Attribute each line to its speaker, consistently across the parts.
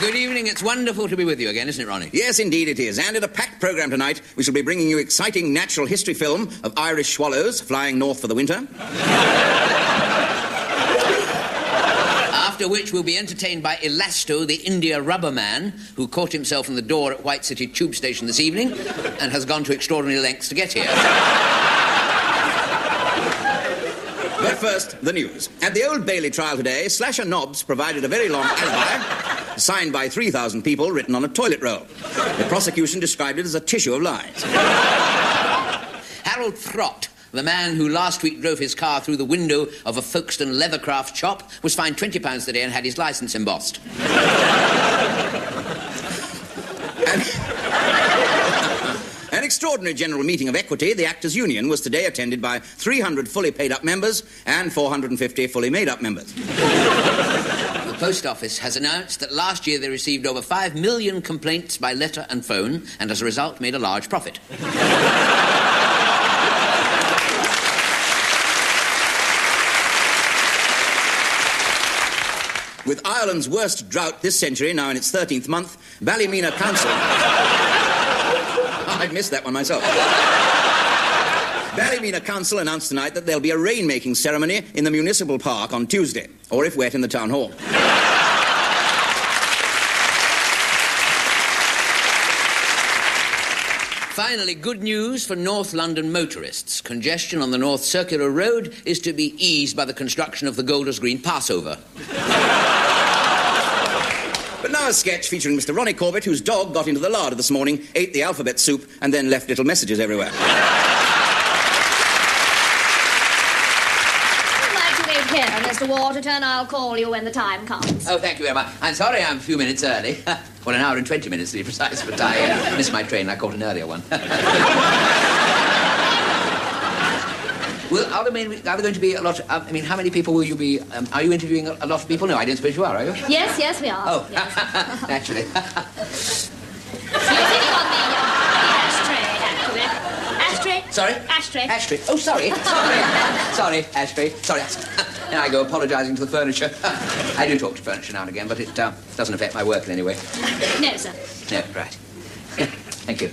Speaker 1: Good evening. It's wonderful to be with you again, isn't it, Ronnie?
Speaker 2: Yes, indeed it is. And in a packed programme tonight, we shall be bringing you exciting natural history film of Irish swallows flying north for the winter.
Speaker 1: After which we'll be entertained by Elasto, the India rubber man, who caught himself in the door at White City Tube Station this evening and has gone to extraordinary lengths to get here.
Speaker 2: But first, the news. At the Old Bailey trial today, Slasher Nobbs provided a very long alibi, signed by 3,000 people, written on a toilet roll. The prosecution described it as a tissue of lies.
Speaker 1: Harold Thrott, the man who last week drove his car through the window of a Folkestone leathercraft shop, was fined £20 today and had his licence embossed.
Speaker 2: An extraordinary general meeting of Equity, the Actors' Union, was today attended by 300 fully paid-up members and 450 fully made-up members.
Speaker 1: The Post Office has announced that last year they received over 5 million complaints by letter and phone, and as a result made a large profit.
Speaker 2: With Ireland's worst drought this century, now in its 13th month, Ballymena Council... I'd missed that one myself. Ballymena Council announced tonight that there'll be a rain-making ceremony in the municipal park on Tuesday, or if wet, in the town hall.
Speaker 1: Finally, good news for North London motorists. Congestion on the North Circular Road is to be eased by the construction of the Golders Green Passover.
Speaker 2: But now a sketch featuring Mr. Ronnie Corbett, whose dog got into the larder this morning, ate the alphabet soup, and then left little messages everywhere.
Speaker 3: I'd like to wait here, Mr. Waterton. I'll call you when the time comes.
Speaker 1: Oh, thank you very much. I'm sorry I'm a few minutes early. Well, an hour and 20 minutes to be precise, but I missed my train. I caught an earlier one. Well, are there going to be a lot... how many people will you be... are you interviewing a lot of people? No, I don't suppose you are you?
Speaker 3: Yes, we are.
Speaker 1: Oh,
Speaker 3: yes.
Speaker 1: Naturally.
Speaker 3: You're sitting on the ashtray, actually. Ashtray?
Speaker 1: Sorry?
Speaker 3: Ashtray.
Speaker 1: Ashtray. Oh, sorry. Sorry, ashtray. Sorry. Now I go apologising to the furniture. I do talk to furniture now and again, but it doesn't affect my work in any way.
Speaker 3: No, sir.
Speaker 1: No, right. Thank you.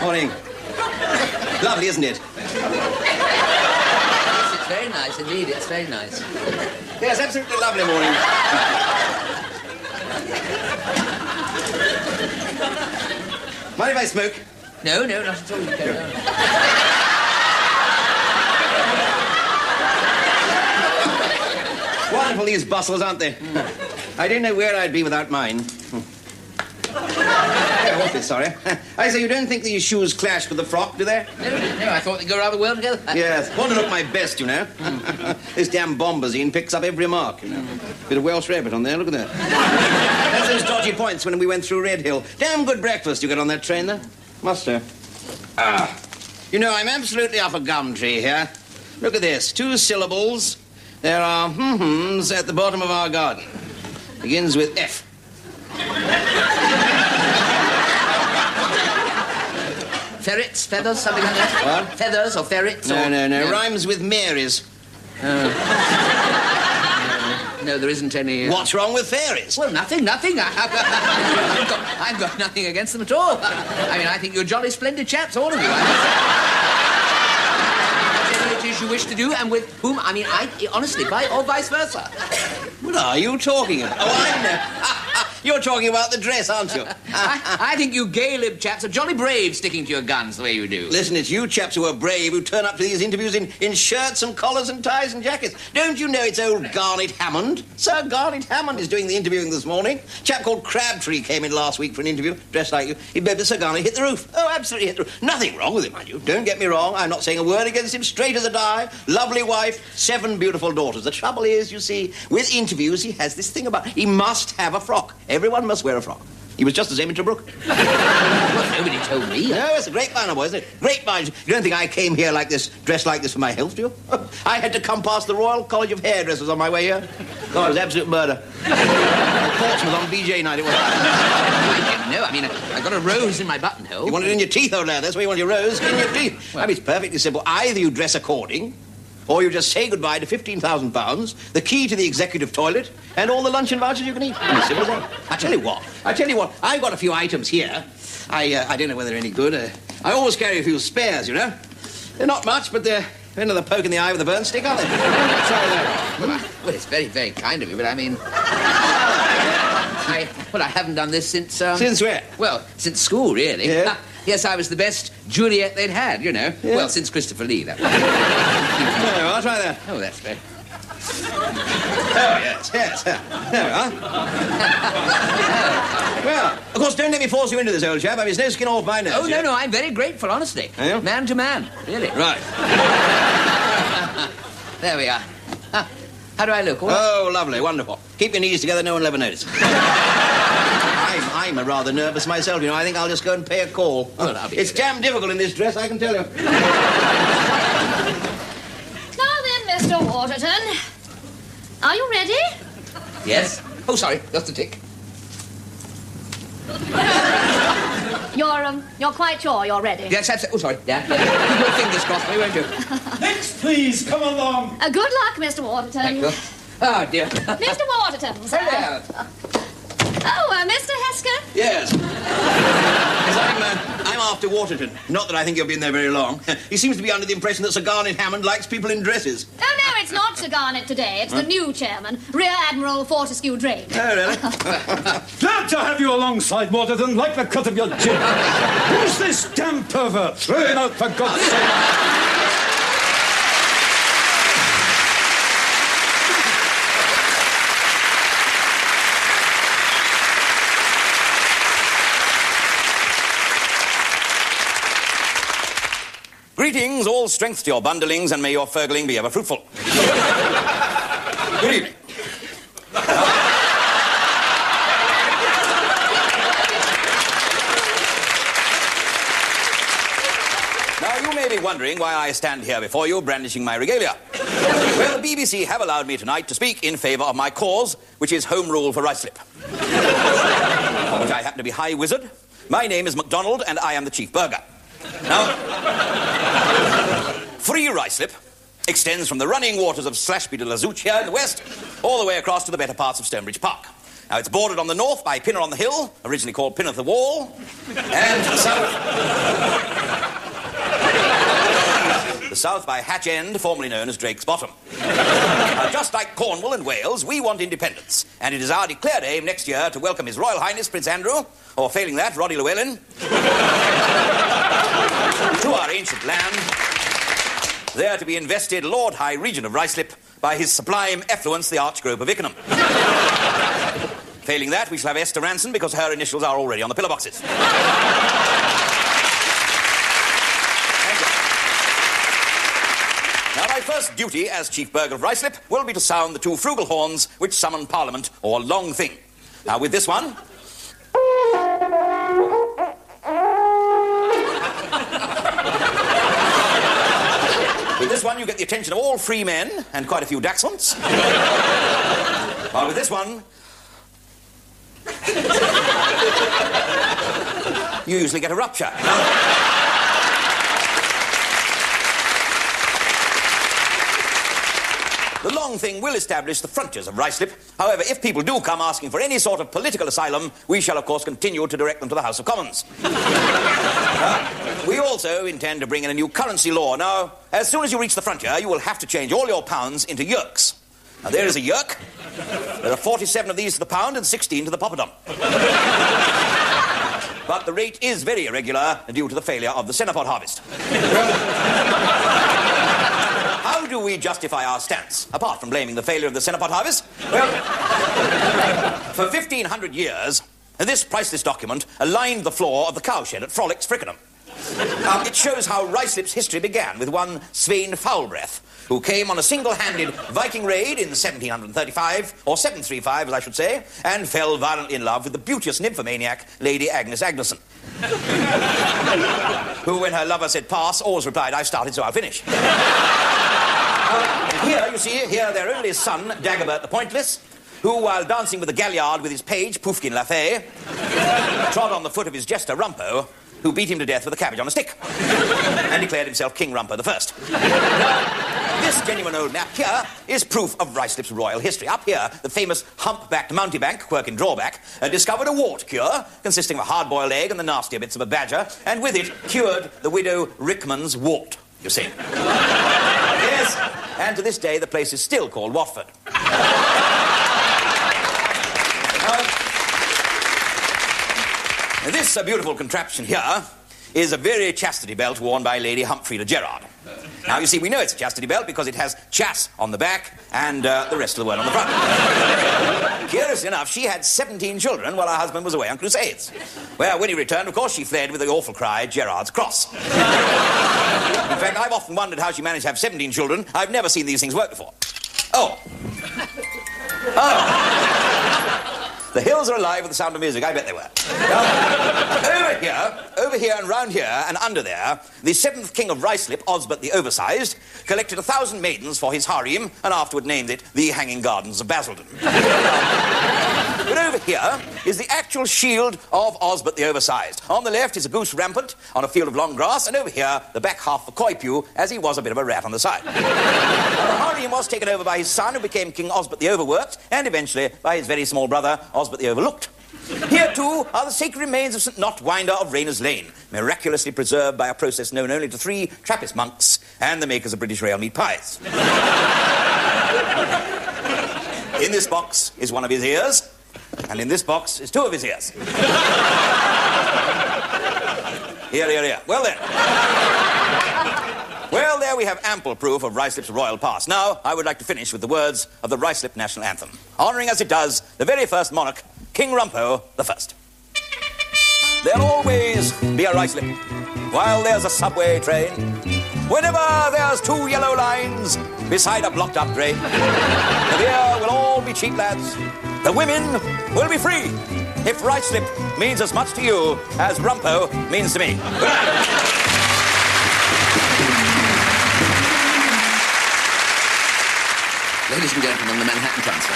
Speaker 2: Morning. Lovely, isn't it?
Speaker 1: Yes, it's very nice indeed. It's very nice.
Speaker 2: Yes, absolutely lovely morning. Mind if I smoke?
Speaker 1: No, not at all. You don't know.
Speaker 2: Wonderful, these bustles, aren't they? I don't know where I'd be without mine. Oh, awfully sorry. I say, you don't think these shoes clash with the frock, do they?
Speaker 1: No, I thought they'd go rather well together.
Speaker 2: Yes, want to look my best, you know. This damn bombazine picks up every mark, you know. Bit of Welsh rabbit on there, look at that. That's those dodgy points when we went through Red Hill. Damn good breakfast you got on that train, though. Must have. You know, I'm absolutely up a gum tree here. Look at this, 2 syllables. There are hms at the bottom of our garden. Begins with F.
Speaker 1: Ferrets, feathers, something like that?
Speaker 2: What?
Speaker 1: Feathers or ferrets?
Speaker 2: No.
Speaker 1: or...
Speaker 2: Rhymes with Marys.
Speaker 1: No, there isn't any...
Speaker 2: What's wrong with fairies?
Speaker 1: Well, nothing. I've got nothing against them at all. I think you're jolly splendid chaps, all of you. Whatever it is you wish to do, and with whom, honestly, or vice versa.
Speaker 2: What are you talking about? Oh, I know. You're talking about the dress, aren't you?
Speaker 1: I think you gay lib chaps are jolly brave sticking to your guns the way you do.
Speaker 2: Listen, it's you chaps who are brave who turn up to these interviews in shirts and collars and ties and jackets. Don't you know it's old Garnet Hammond? Sir Garnet Hammond is doing the interviewing this morning. Chap called Crabtree came in last week for an interview, dressed like you. He begged Sir Garnet hit the roof. Oh, absolutely hit the roof. Nothing wrong with him, mind you. Don't get me wrong. I'm not saying a word against him. Straight as a die. Lovely wife, 7 beautiful daughters. The trouble is, you see, with interviews, he has this thing about he must have a frock. Everyone must wear a frock. He was just the same in Tobruk.
Speaker 1: Well, nobody told me.
Speaker 2: No, it's a great manner, boy, isn't it? Great minds. You don't think I came here like this, dressed like this for my health, do you? I had to come past the Royal College of Hairdressers on my way here. God, it was absolute murder. Portsmouth on BJ night, it was.
Speaker 1: I didn't know. I mean, I got a rose in my buttonhole.
Speaker 2: You want it in your teeth, old lad. That's where you want your rose, in your teeth. Well, I mean, it's perfectly simple. Either you dress according, or you just say goodbye to £15,000, the key to the executive toilet, and all the luncheon vouchers you can eat. As simple as that. I tell you what, I've got a few items here. I don't know whether they're any good. I always carry a few spares, you know. They're not much, but they're another poke in the eye with a burn stick, aren't they? Try that.
Speaker 1: Well, it's very, very kind of you, but I mean... I haven't done this since...
Speaker 2: Since where?
Speaker 1: Well, since school, really.
Speaker 2: Yeah?
Speaker 1: Yes, I was the best Juliet they'd had, you know.
Speaker 2: Yeah.
Speaker 1: Well, since Christopher Lee, that was.
Speaker 2: There we are, try that.
Speaker 1: Oh, that's very...
Speaker 2: Oh, yes. There we are. Well, of course, don't let me force you into this, old chap. I mean, it's no skin off my nose.
Speaker 1: Oh, no, I'm very grateful, honestly.
Speaker 2: Are you?
Speaker 1: Man to man, really.
Speaker 2: Right.
Speaker 1: There we are. How do I look? All right?
Speaker 2: Oh, lovely, wonderful. Keep your knees together, no one will ever notice. I'm a rather nervous myself, you know. I think I'll just go and pay a call.
Speaker 1: Well,
Speaker 2: it's damn difficult in this dress, I can tell you.
Speaker 3: Now then, Mr. Waterton. Are you ready?
Speaker 1: Yes? Oh, sorry, just a tick.
Speaker 3: You're quite sure you're ready?
Speaker 1: Yes, absolutely. Oh, sorry. Yeah. Keep your fingers crossed for me, won't you?
Speaker 4: Next, please, come along.
Speaker 3: Good luck, Mr. Waterton.
Speaker 1: Thank you. Oh, dear.
Speaker 3: Mr. Waterton, sir.
Speaker 1: Hello.
Speaker 3: Oh, Mr. Hesker?
Speaker 2: Yes. Yes, I'm after Waterton. Not that I think he'll be in there very long. He seems to be under the impression that Sir Garnet Hammond likes people in dresses.
Speaker 3: Oh, no, it's not Sir Garnet today. It's the new chairman, Rear Admiral Fortescue Drake.
Speaker 2: Oh, really?
Speaker 4: Glad to have you alongside, Waterton, like the cut of your jib. Who's this damn pervert? Throw him out, for God's sake.
Speaker 2: Greetings, all strength to your bundlings, and may your furgling be ever fruitful. Good evening. Now, you may be wondering why I stand here before you brandishing my regalia. Well, the BBC have allowed me tonight to speak in favour of my cause, which is Home Rule for Ruislip. Of which I happen to be High Wizard. My name is MacDonald, and I am the Chief Burger. Now, Free Ruislip extends from the running waters of Slashby to Lazouch here in the west, all the way across to the better parts of Stonebridge Park. Now, it's bordered on the north by Pinner on the Hill, originally called Pinner the Wall, and to the south... the south by Hatch End, formerly known as Drake's Bottom. Now, just like Cornwall and Wales, we want independence, and it is our declared aim next year to welcome His Royal Highness Prince Andrew, or failing that, Roddy Llewellyn, to our ancient land, there to be invested Lord High Regent of Ruislip by his sublime effluence, the Archgrove of Ickenham. Failing that, we shall have Esther Ranson, because her initials are already on the pillar boxes. Now, my first duty as Chief Burger of Ruislip will be to sound the 2 frugal horns which summon Parliament, or long thing. Now, with this one... with this one, you get the attention of all free men, and quite a few dachshunds. While with this one... you usually get a rupture. The long thing will establish the frontiers of Ruislip. However, if people do come asking for any sort of political asylum, we shall, of course, continue to direct them to the House of Commons. We also intend to bring in a new currency law. Now, as soon as you reach the frontier, you will have to change all your pounds into yerks.
Speaker 5: Now, there is a yerk. There are 47 of these to the pound and 16 to the poppadom. But the rate is very irregular due to the failure of the centre-pot harvest. How do we justify our stance, apart from blaming the failure of the centre-pot harvest? Well, for 1,500 years, this priceless document aligned the floor of the cowshed at Frolick's, Frickenham. It shows how Ruislip's history began with one Svein Foulbreath, who came on a single-handed Viking raid in 1735, or 735, as I should say, and fell violently in love with the beauteous nymphomaniac Lady Agnes Agneson, who, when her lover said pass, always replied, I've started, so I'll finish. Here, you see, here their only son, Dagobert the Pointless, who, while dancing with the galliard with his page, Poufkin Lafay, trod on the foot of his jester, Rumpo, who beat him to death with a cabbage on a stick, and declared himself King Rumpo the First. This genuine old map here is proof of Ruislip's royal history. Up here, the famous humpbacked mountebank, Quirk in Drawback, discovered a wart cure consisting of a hard-boiled egg and the nastier bits of a badger, and with it cured the widow Rickman's wart, you see. Yes, and to this day the place is still called Watford. This beautiful contraption here is a very chastity belt worn by Lady Humphrida Gerard. Now, you see, we know it's a chastity belt because it has chass on the back and the rest of the word on the front. Curiously enough, she had 17 children while her husband was away on crusades. Well, when he returned, of course, she fled with the awful cry, Gerard's Cross. In fact, I've often wondered how she managed to have 17 children. I've never seen these things work before. Oh. The hills are alive with the sound of music. I bet they were. Over here and round here and under there, the 7th King of Ruislip, Osbert the Oversized, collected 1,000 maidens for his harem and afterward named it the Hanging Gardens of Basildon. But over here is the actual shield of Osbert the Oversized. On the left is a goose rampant on a field of long grass, and over here, the back half of Coy Pew, as he was a bit of a rat on the side. The harem was taken over by his son, who became King Osbert the Overworked, and eventually by his very small brother, Osbert the Overlooked. Here, too, are the sacred remains of St. Notwinder of Rayner's Lane, miraculously preserved by a process known only to 3 Trappist monks and the makers of British rail meat pies. In this box is one of his ears, and in this box is 2 of his ears. Here. Well, then. Well, there we have ample proof of Ruislip's royal past. Now, I would like to finish with the words of the Ruislip national anthem, honouring as it does the very first monarch, King Rumpo the First. There'll always be a Ruislip while there's a subway train. Whenever there's 2 yellow lines beside a blocked-up drain, the beer will all be cheap, lads. The women will be free. If Ruislip means as much to you as Rumpo means to me.
Speaker 1: Ladies and gentlemen, the Manhattan Transfer.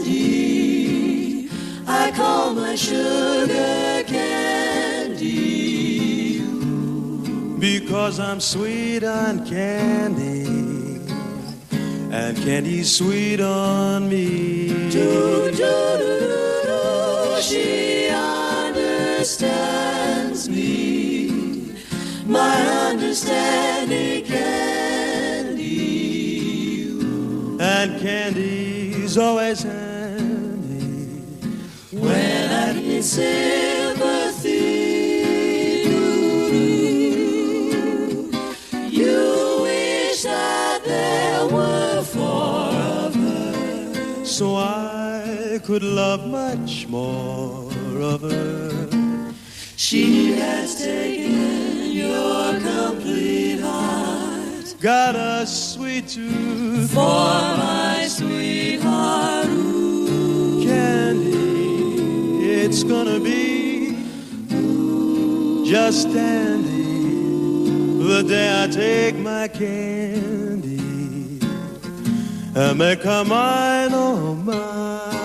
Speaker 6: Candy, I call my sugar candy, because I'm sweet on candy, and candy's sweet on me. She understands me, my understanding candy, and candy's always handy when I need sympathy. You wish that there were 4 of her, so I could love much more of her. She has taken your complete heart, got a sweet tooth for my sweetheart. Ooh, candy, it's gonna be just dandy the day I take my candy and make her mine, oh mine.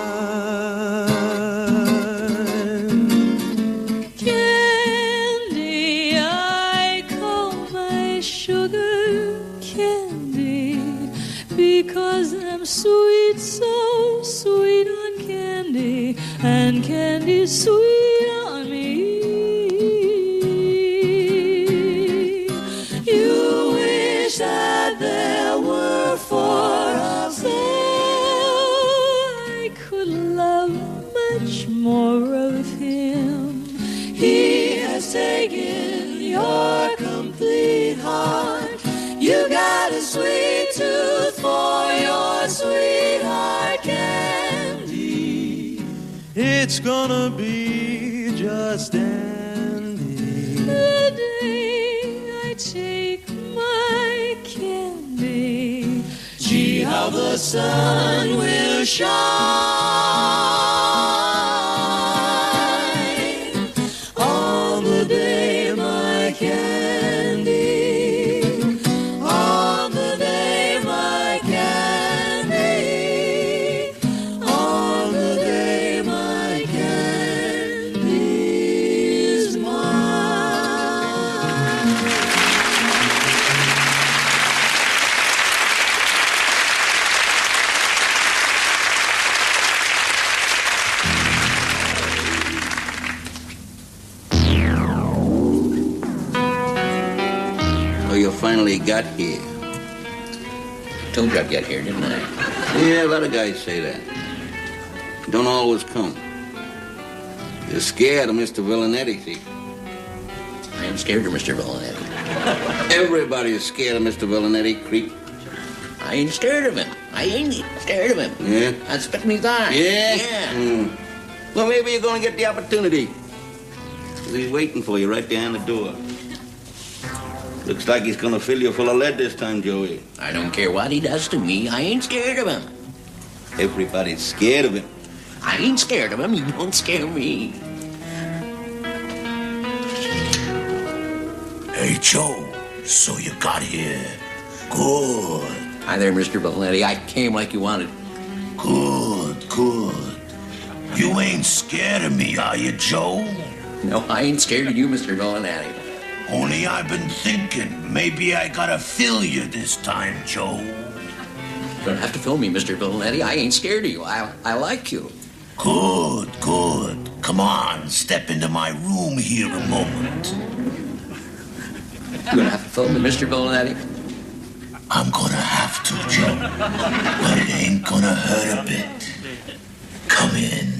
Speaker 7: Candy, I call my sugar candy, because I'm sweet, so sweet on candy, and candy sweet on me. You wish that there were four of them, I could love much more of him. He has taken your complete heart. You got a sweet tooth for your sweetheart candy.
Speaker 6: It's gonna be just dandy.
Speaker 7: The day I take my candy, gee, how the sun will shine on the day my candy, on the day my candy, on the day my candy is mine.
Speaker 2: Oh, you finally got here.
Speaker 1: Told you I'd get here, didn't I?
Speaker 2: Yeah, a lot of guys say that. Don't always come. You're scared of Mr. Villanetti, see?
Speaker 1: I am scared of Mr. Villanetti.
Speaker 2: Everybody's scared of Mr. Villanetti, creep.
Speaker 1: I ain't scared of him. I ain't scared of him.
Speaker 2: Yeah?
Speaker 1: I'd spit me thigh.
Speaker 2: Yeah?
Speaker 1: Yeah.
Speaker 2: Well, maybe you're going to get the opportunity. 'Cause he's waiting for you right behind the door. Looks like he's going to fill you full of lead this time, Joey.
Speaker 1: I don't care what he does to me. I ain't scared of him.
Speaker 2: Everybody's scared of him.
Speaker 1: I ain't scared of him. He don't scare me.
Speaker 8: Hey, Joe, so you got here. Good.
Speaker 1: Hi there, Mr. Villanetti. I came like you wanted.
Speaker 8: Good, good. You ain't scared of me, are you, Joe?
Speaker 1: No, I ain't scared of you, Mr. Villanetti.
Speaker 8: Only I've been thinking maybe I gotta fill you this time, Joe.
Speaker 1: You don't have to fill me, Mr. Villanetti. I ain't scared of you. I like you.
Speaker 8: Good, good. Come on, step into my room here a moment.
Speaker 1: You're gonna have to fill me, Mr. Villanetti.
Speaker 8: I'm gonna have to, Joe. But it ain't gonna hurt a bit. Come in.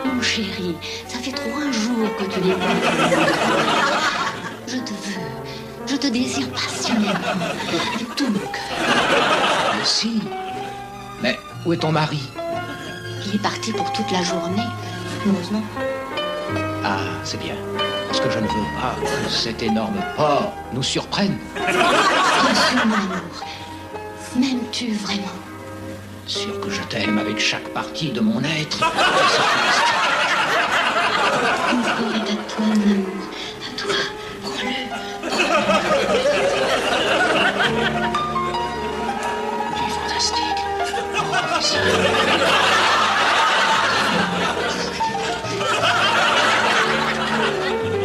Speaker 9: Mon chéri, ça fait 3 jours que tu n'es pas. Je te veux, je te désire passionnément, avec tout mon cœur.
Speaker 10: Si. Mais où est ton mari?
Speaker 9: Il est parti pour toute la journée, heureusement.
Speaker 10: Ah, c'est bien. Ce que je ne veux pas, que cet énorme porc nous surprenne.
Speaker 9: Bien sûr, mon amour. M'aimes-tu vraiment?
Speaker 10: Sûr que je t'aime avec chaque partie de mon être.
Speaker 9: Mon corps est à toi, mon amour. À toi. Prends-le.
Speaker 10: Tu es fantastique.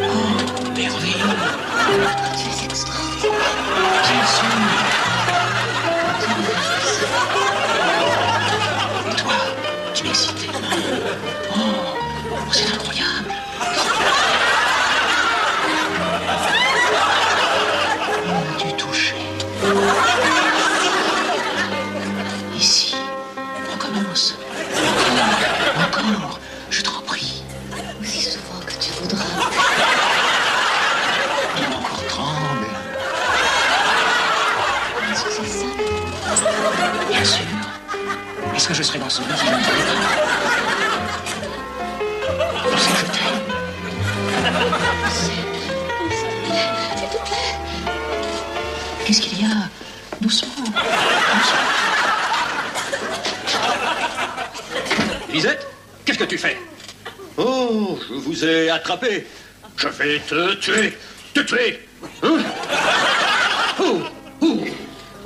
Speaker 10: Oh, merveilleux.
Speaker 9: Tu es extraordinaire.
Speaker 10: Bien sûr. Et toi, tu m'excites. Oh, c'est incroyable. que je serais dans ce lit si je ne t'avais pas. Tu sais que je t'aime.
Speaker 9: S'il te plaît.
Speaker 10: Qu'est-ce qu'il y a? Doucement.
Speaker 11: Lisette, qu'est-ce que tu fais? Oh, je vous ai attrapé. Je vais te tuer. Te tuer. Hein? Oh.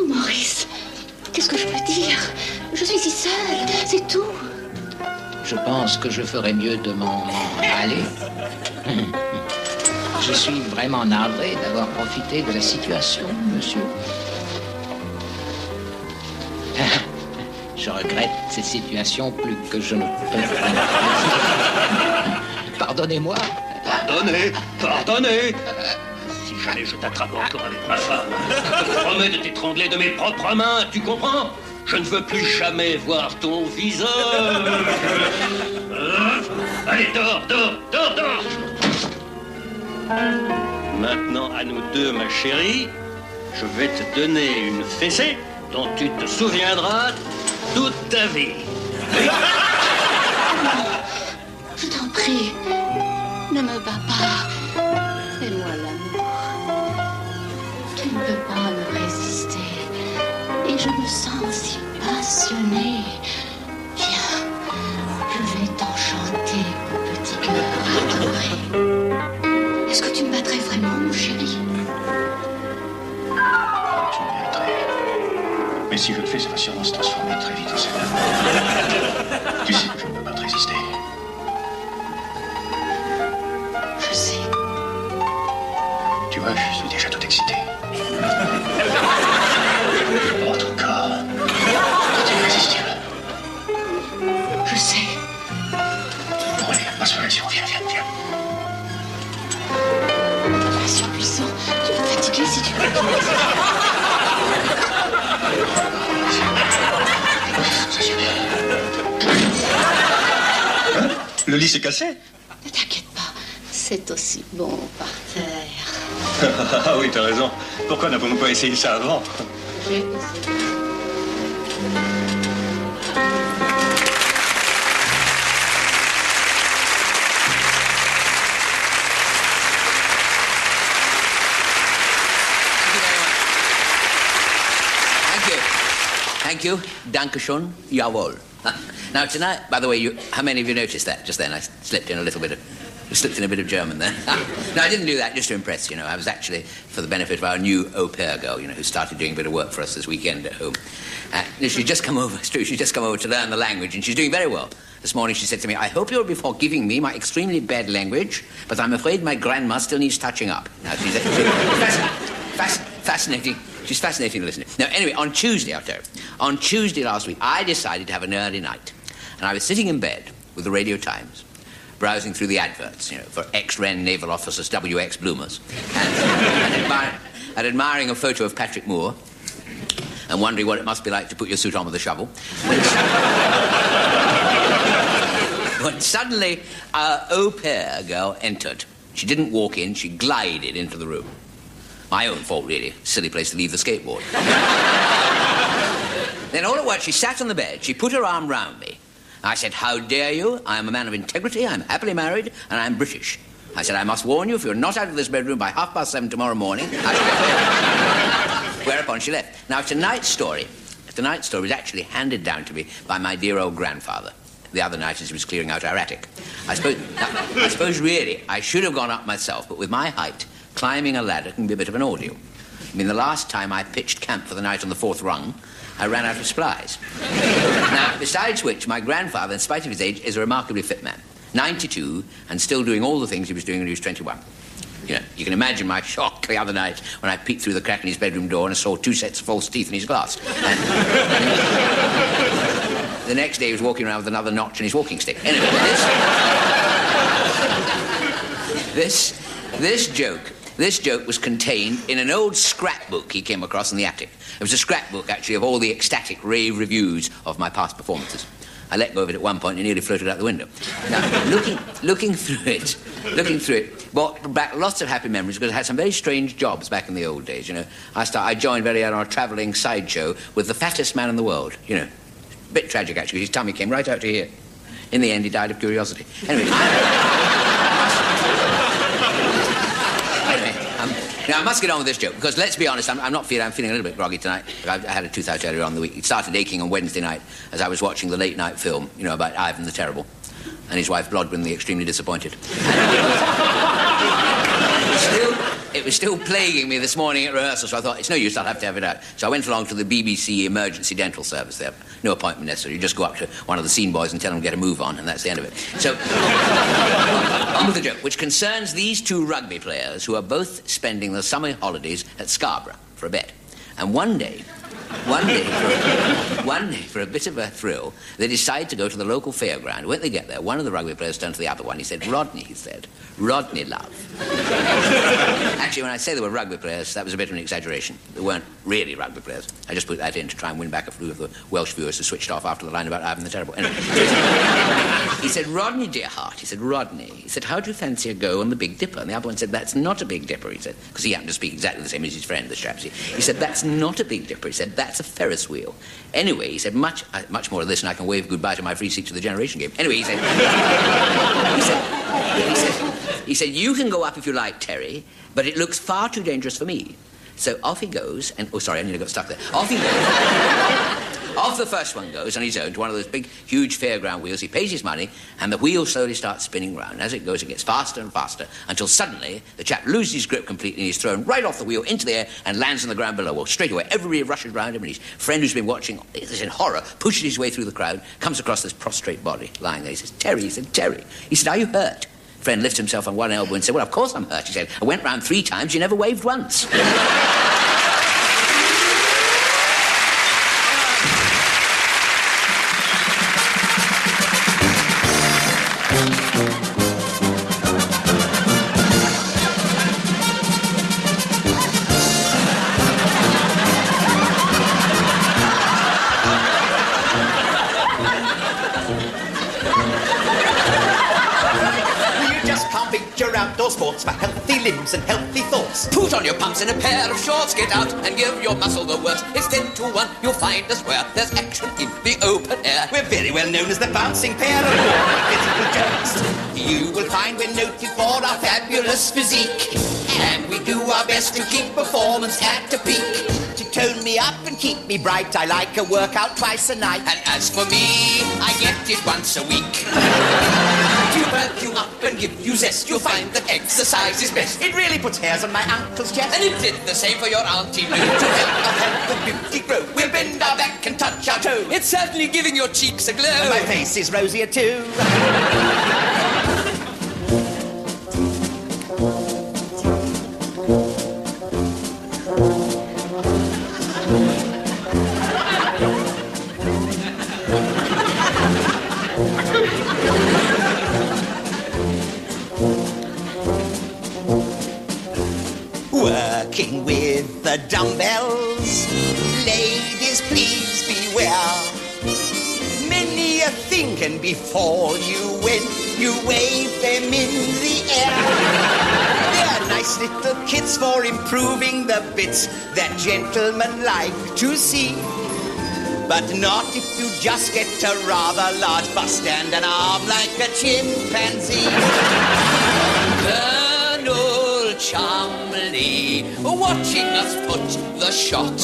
Speaker 9: Maurice, qu'est-ce que je peux dire? Je suis si seule, c'est tout.
Speaker 10: Je pense que je ferais mieux de m'en aller. Je suis vraiment navré d'avoir profité de la situation, monsieur. Je regrette ces situations plus que je ne peux. Pardonnez-moi.
Speaker 11: Pardonnez. Si jamais je t'attrape encore avec ma femme, je te promets de t'étrangler de mes propres mains, tu comprends? Je ne veux plus jamais voir ton visage. Allez, dors. Maintenant, à nous deux, ma chérie, je vais te donner une fessée dont tu te souviendras toute ta vie.
Speaker 9: Je t'en prie, ne me bats pas. Fais-moi l'amour. Tu ne peux pas me résister. Et je me sens si passionnée. Viens, je vais t'enchanter, mon petit cœur adoré. Est-ce que tu me battrais vraiment, mon chéri?
Speaker 11: Je me battrai. Mais si je le fais, ça va sûrement se transformer très vite en scénario. Tu sais que je ne peux pas te résister.
Speaker 9: Je sais.
Speaker 11: Tu vois, je suis déjà tout excité. Oh, ton corps. C'est irrésistible.
Speaker 9: Je sais.
Speaker 11: Bon, allez, passe-moi là-dessus, viens.
Speaker 9: Je suis puissant. Tu vas te fatiguer si tu veux.
Speaker 11: Ça suit bien. Hein? Le lit s'est cassé?
Speaker 9: Ne t'inquiète pas. C'est aussi bon par terre.
Speaker 11: Ah oui, t'as raison. Pourquoi n'avons-nous pas essayé ça avant?
Speaker 9: J'ai essayé.
Speaker 1: Thank you. Dankeschön. Jawohl. Now tonight, by the way, how many of you noticed that just then? I slipped in a bit of German there. No, I didn't do that just to impress, you know. I was actually for the benefit of our new au pair girl, you know, who started doing a bit of work for us this weekend at home. She's just come over, it's true, she's just come over to learn the language, and she's doing very well. This morning she said to me, I hope you'll be forgiving me my extremely bad language, but I'm afraid my grandma still needs touching up. Now, she's fascinating. She's fascinating to listen to. Now, anyway, on Tuesday last week, I decided to have an early night. And I was sitting in bed with the Radio Times, browsing through the adverts, you know, for ex-Ren naval officers, WX Bloomers, and admiring a photo of Patrick Moore, and wondering what it must be like to put your suit on with a shovel. When suddenly our au pair girl entered. She didn't walk in, she glided into the room. My own fault, really. Silly place to leave the skateboard. Then all at once, she sat on the bed, she put her arm round me. I said, how dare you? I am a man of integrity, I'm happily married, and I'm British. I said, I must warn you, if you're not out of this bedroom by 7:30 tomorrow morning, I shall be... Whereupon she left. Now, tonight's story was actually handed down to me by my dear old grandfather the other night as he was clearing out our attic. I suppose really, I should have gone up myself, but with my height, climbing a ladder can be a bit of an ordeal. I mean, the last time I pitched camp for the night on the 4th rung, I ran out of supplies. Now, besides which, my grandfather, in spite of his age, is a remarkably fit man. 92, and still doing all the things he was doing when he was 21. You know, you can imagine my shock the other night when I peeked through the crack in his bedroom door and I saw 2 sets of false teeth in his glass. And the next day he was walking around with another notch in his walking stick. Anyway, this joke was contained in an old scrapbook he came across in the attic. It was a scrapbook, actually, of all the ecstatic rave reviews of my past performances. I let go of it at one point and it nearly floated out the window. Now, looking through it, brought back lots of happy memories because I had some very strange jobs back in the old days, you know. I joined very early on a travelling sideshow with the fattest man in the world, you know. A bit tragic, actually. His tummy came right out to here. In the end, he died of curiosity. Anyway... Now, I must get on with this joke, because let's be honest, I'm feeling a little bit groggy tonight. I had a tooth out earlier on in the week. It started aching on Wednesday night as I was watching the late-night film, you know, about Ivan the Terrible, and his wife Blodwyn the extremely disappointed. It was still plaguing me this morning at rehearsal, so I thought, it's no use, I'll have to have it out. So I went along to the BBC emergency dental service there. No appointment necessary. You just go up to one of the scene boys and tell them to get a move on, and that's the end of it. So, on with the joke, which concerns these two rugby players who are both spending the summer holidays at Scarborough for a bet. And one day, for a bit of a thrill, they decide to go to the local fairground. When they get there, one of the rugby players turned to the other one. He said, Rodney, he said. Rodney, love. Actually, when I say they were rugby players, that was a bit of an exaggeration. They weren't really rugby players. I just put that in to try and win back a few of the Welsh viewers who switched off after the line about Ivan the Terrible. Anyway, he said, Rodney, dear heart. He said, Rodney. He said, how do you fancy a go on the Big Dipper? And the other one said, that's not a Big Dipper, he said. Because he happened to speak exactly the same as his friend, the chap. He said, that's not a Big Dipper. He said, that's a Ferris wheel. Anyway, he said, much more of this, and I can wave goodbye to my free seat to the Generation Game. Anyway, he said, you can go up if you like, Terry, but it looks far too dangerous for me. So off he goes, and... Oh, sorry, I nearly got stuck there. Off he goes. Off the first one goes on his own to one of those big, huge fairground wheels. He pays his money, and the wheel slowly starts spinning round. As it goes, it gets faster and faster, until suddenly the chap loses his grip completely, and he's thrown right off the wheel into the air and lands on the ground below. Well, straight away, everybody rushes round him, and his friend who's been watching this in horror pushes his way through the crowd, comes across this prostrate body lying there. He says, Terry, he said, Terry. He said, are you hurt? Friend lifts himself on one elbow and said, well, of course I'm hurt. He said, I went round 3 times, you never waved once.
Speaker 12: Outdoor sports for healthy limbs and healthy thoughts.
Speaker 1: Put on your pumps and a pair of shorts, get out and give your muscle the works. It's 10 to 1, you'll find us where there's action in the open air.
Speaker 12: We're very well known as the bouncing pair of physical jokes. You will find we're noted for our fabulous physique, and we do our best to keep performance at a peak. To tone me up and keep me bright, I like a workout twice a night.
Speaker 1: And as for me, I get it once a week.
Speaker 12: To perk you up and give you zest, you'll find that exercise is best. It really puts hairs on my uncle's chest.
Speaker 1: And it did the same for your auntie Lou.
Speaker 12: To help the beauty grow, we'll bend our back and touch our toe.
Speaker 1: It's certainly giving your cheeks a glow.
Speaker 12: And my face is rosier too. Working with the dumbbells, ladies please beware. Many a thing can befall you when you wave them in the air. They're nice little kits for improving the bits that gentlemen like to see. But not if you just get a rather large bust and an arm like a chimpanzee.
Speaker 1: Colonel Chumley, watching us put the shot,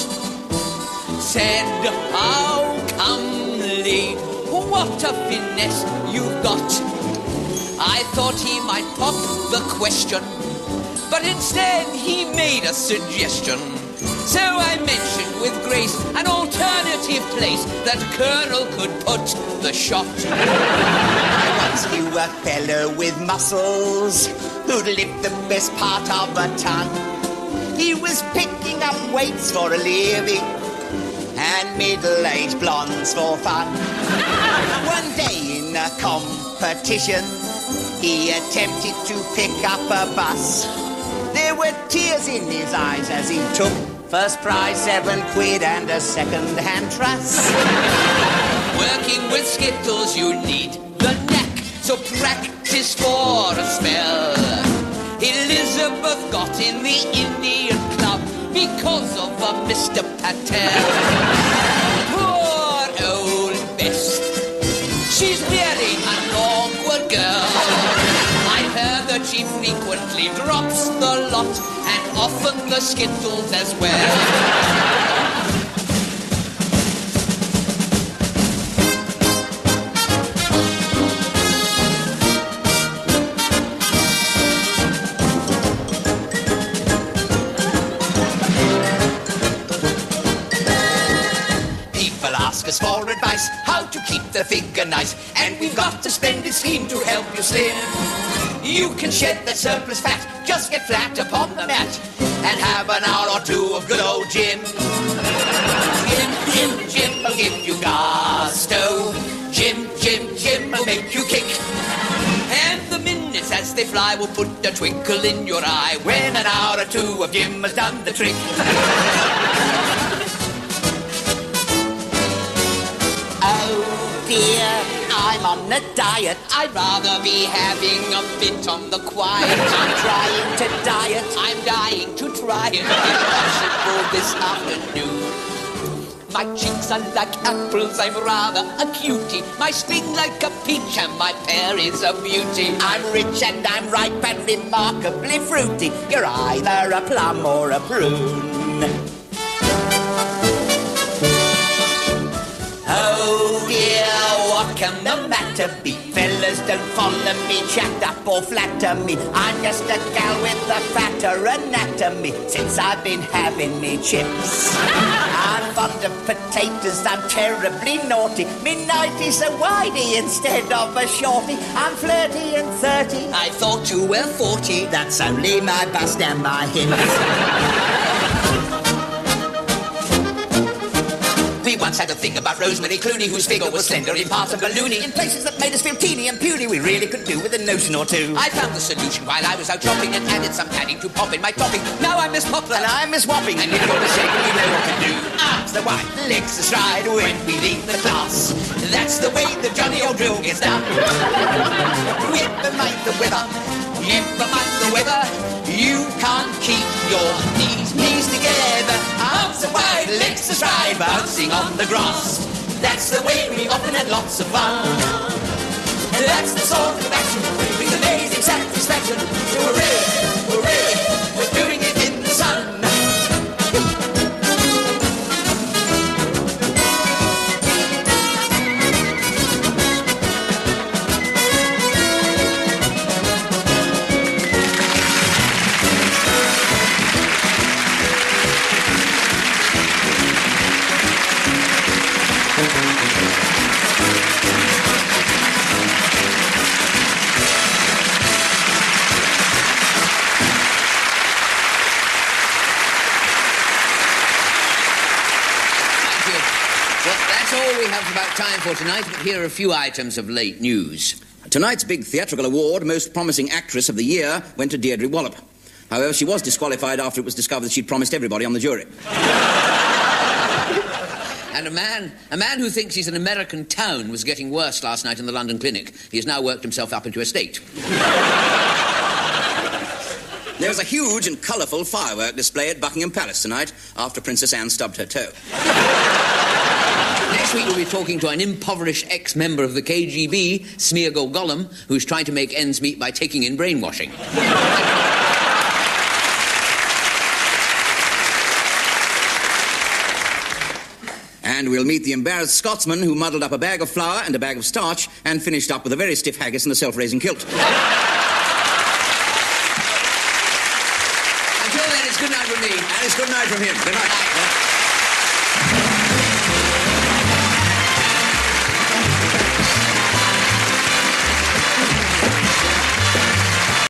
Speaker 1: said, how comely, what a finesse you've got. I thought he might pop the question, but instead he made a suggestion. So I mentioned with grace an alternative place that Colonel could put the shot.
Speaker 12: I once knew a fellow with muscles who'd lift the best part of a ton. He was picking up weights for a living and middle-aged blondes for fun. One day in a competition, he attempted to pick up a bus. There were tears in his eyes as he took first prize, £7 and a second-hand truss.
Speaker 1: Working with skittles, you need the knack, so practice for a spell. Elizabeth got in the Indian club because of a Mr. Patel. Poor old best. She's really an awkward girl. I've heard that she frequently drops the lot and often the skittles as well. For advice, how to keep the figure nice, and we've got a splendid scheme to help you slim. You can shed that surplus fat, just get flat upon the mat, and have an hour or two of good old gym. Gym will give you gusto. Gym will make you kick. And the minutes as they fly will put a twinkle in your eye when an hour or two of gym has done the trick. Oh dear, I'm on a diet. I'd rather be having a bit on the quiet. I'm trying to diet. I'm dying to try it. Impossible this afternoon. My cheeks are like apples, I'm rather a cutie. My skin like a peach and my pear is a beauty. I'm rich and I'm ripe and remarkably fruity. You're either a plum or a prune. Oh dear, what can the matter be? Fellas, don't follow me, chat up or flatter me. I'm just a gal with a fatter anatomy since I've been having me chips. I'm fond of potatoes, I'm terribly naughty. Me 90's a whitey instead of a shorty. I'm flirty and 30. I thought you were 40. That's only my bust and my hips. We once had a thing about Rosemary Clooney, whose figure was slender in parts and balloony. In places that made us feel teeny and puny, we really could do with a notion or two. I found the solution while I was out shopping and added some padding to pop in my topping. Now I'm Miss Poplar. And I'm Miss Whopping. And if you're mistaken, you know what to do. Arms the wide, legs the stride when we leave the class. That's the way the Johnny old drill gets done. Never mind the weather. Never mind the weather. You can't keep your knees together. Arms are wide, legs are stride, bouncing on the grass. That's the way we often had lots of fun. That's the sort of action brings amazing satisfaction. So hooray, hooray, we're doing it in the sun. About time for tonight, but here are a few items of late news.
Speaker 2: Tonight's big theatrical award, Most Promising Actress of the Year, went to Deirdre Wallop. However, she was disqualified after it was discovered that she'd promised everybody on the jury.
Speaker 1: And a man who thinks he's an American town was getting worse last night in the London clinic. He has now worked himself up into a state.
Speaker 2: There was a huge and colourful firework display at Buckingham Palace tonight after Princess Anne stubbed her toe.
Speaker 1: Next week we'll be talking to an impoverished ex-member of the KGB, Smeargle Gollum, who's trying to make ends meet by taking in brainwashing.
Speaker 2: And we'll meet the embarrassed Scotsman who muddled up a bag of flour and a bag of starch and finished up with a very stiff haggis and a self-raising kilt.
Speaker 1: Until then, it's good night from me.
Speaker 2: And it's good night from him. Good night.